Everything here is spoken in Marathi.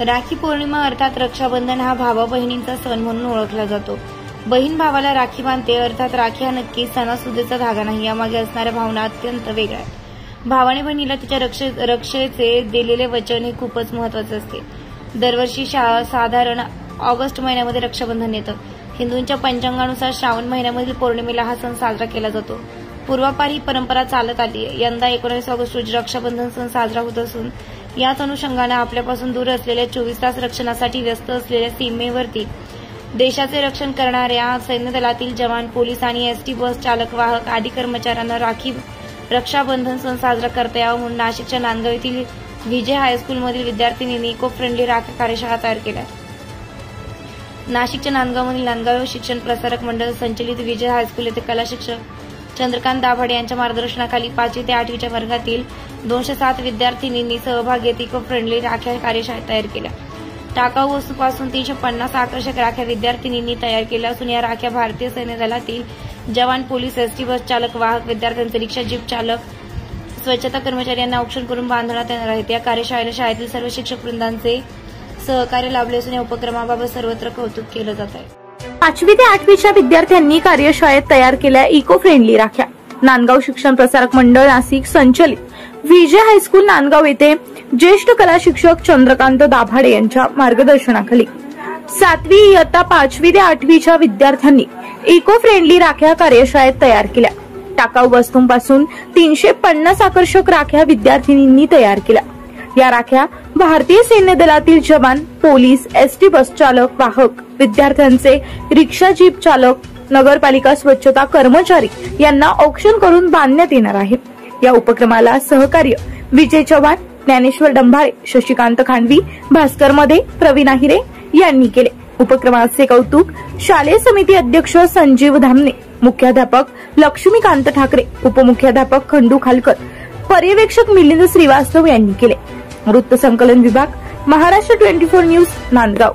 राखी पौर्णिमा अर्थात रक्षाबंधन हा भावा बहिणींचा सण म्हणून ओळखला जातो। बहीण भावाला राखी बांधते अर्थात राखी हा नक्की सणासुदीचा धागा नाही, यामागे असणाऱ्या भावना अत्यंत वेगळ्या आहेत। भावाने बहिणीला तिच्या रक्षेचे दिलेले वचन हे खूपच महत्त्वाचे असते। दरवर्षी साधारण ऑगस्ट महिन्यामध्ये रक्षाबंधन येतं। हिंदूंच्या पंचांगानुसार श्रावण महिन्यामधील पौर्णिमेला हा सण साजरा केला जातो। पूर्वापार ही परंपरा चालत आली आहे। यंदा 19 ऑगस्ट रोजी रक्षाबंधन सण साजरा होत असून याच अनुषंगाने आपल्यापासून दूर असलेल्या 24 तास रक्षणासाठी व्यस्त असलेल्या सीमेवरती देशाचे रक्षण करणाऱ्या सैन्य दलातील जवान, पोलीस आणि एसटी बस चालक, वाहक आदी कर्मचाऱ्यांना रक्षाबंधन सण साजरा करता यावा म्हणून नाशिकच्या नांदगाव येथील विजय हायस्कूलमधील विद्यार्थ्यांनी इको फ्रेंडली राखी कार्यशाळा तयार केल्या। नाशिकच्या नांदगावमधील नांदगाव शिक्षण प्रसारक मंडळ संचलित विजय हायस्कूल येथे कला शिक्षक चंद्रकांत दाभाडे यांच्या मार्गदर्शनाखाली 5वी ते 8वीच्या वर्गातील 207 विद्यार्थिनींनी सहभाग घेत इको फ्रेंडली राख्या कार्यशाळा तयार केल्या। टाकाऊ वस्तूपासून 350 आकर्षक राख्या विद्यार्थिनींनी तयार केल्या असून या राख्या भारतीय सैन्य दलातील जवान, पोलीस, एसटी बस चालक, वाहक, विद्यार्थ्यांचे रिक्षा, जीप चालक, स्वच्छता कर्मचारी यांना औक्षण करून बांधण्यात येणार आहेत। या कार्यशाळेला शाळेतील सर्व शिक्षक वृंदांचे सहकार्य लाभले असून या उपक्रमाबाबत सर्वत्र कौतुक केलं जात आहे। 5वी ते 8वीच्या विद्यार्थ्यांनी कार्यशाळेत तयार केल्या इको फ्रेंडली राख्या। नांदगाव शिक्षण प्रसारक मंडळ नाशिक संचलित विजय हायस्कूल नांदगाव येथे ज्येष्ठ कला शिक्षक चंद्रकांत दाभाडे यांच्या मार्गदर्शनाखाली 7वी इयत्ता 5वी ते 8वीच्या विद्यार्थ्यांनी इको फ्रेंडली राख्या कार्यशाळेत तयार केल्या। टाकाऊ वस्तूंपासून 350 आकर्षक राख्या विद्यार्थिनींनी तयार केल्या। या राख्या भारतीय सैन्य दलातील जवान, पोलीस, एसटी बस चालक, वाहक, विद्यार्थ्यांचे रिक्षा, जीप चालक, नगरपालिका स्वच्छता कर्मचारी यांना औक्षण करून बांधण्यात येणार आहे। या उपक्रमाला सहकार्य विजय चव्हाण, ज्ञानेश्वर डंभारे, शशिकांत खांडवी, भास्कर मध्ये, प्रवीण आहिरे यांनी केले। उपक्रमाचे कौतुक शालेय समिती अध्यक्ष संजीव धामणे, मुख्याध्यापक लक्ष्मीकांत ठाकरे, उपमुख्याध्यापक खंडू खालकर, पर्यवेक्षक मिलिंद श्रीवास्तव यांनी केले। वृत्त संकलन विभाग, महाराष्ट्र 24 न्यूज, नांदगाव।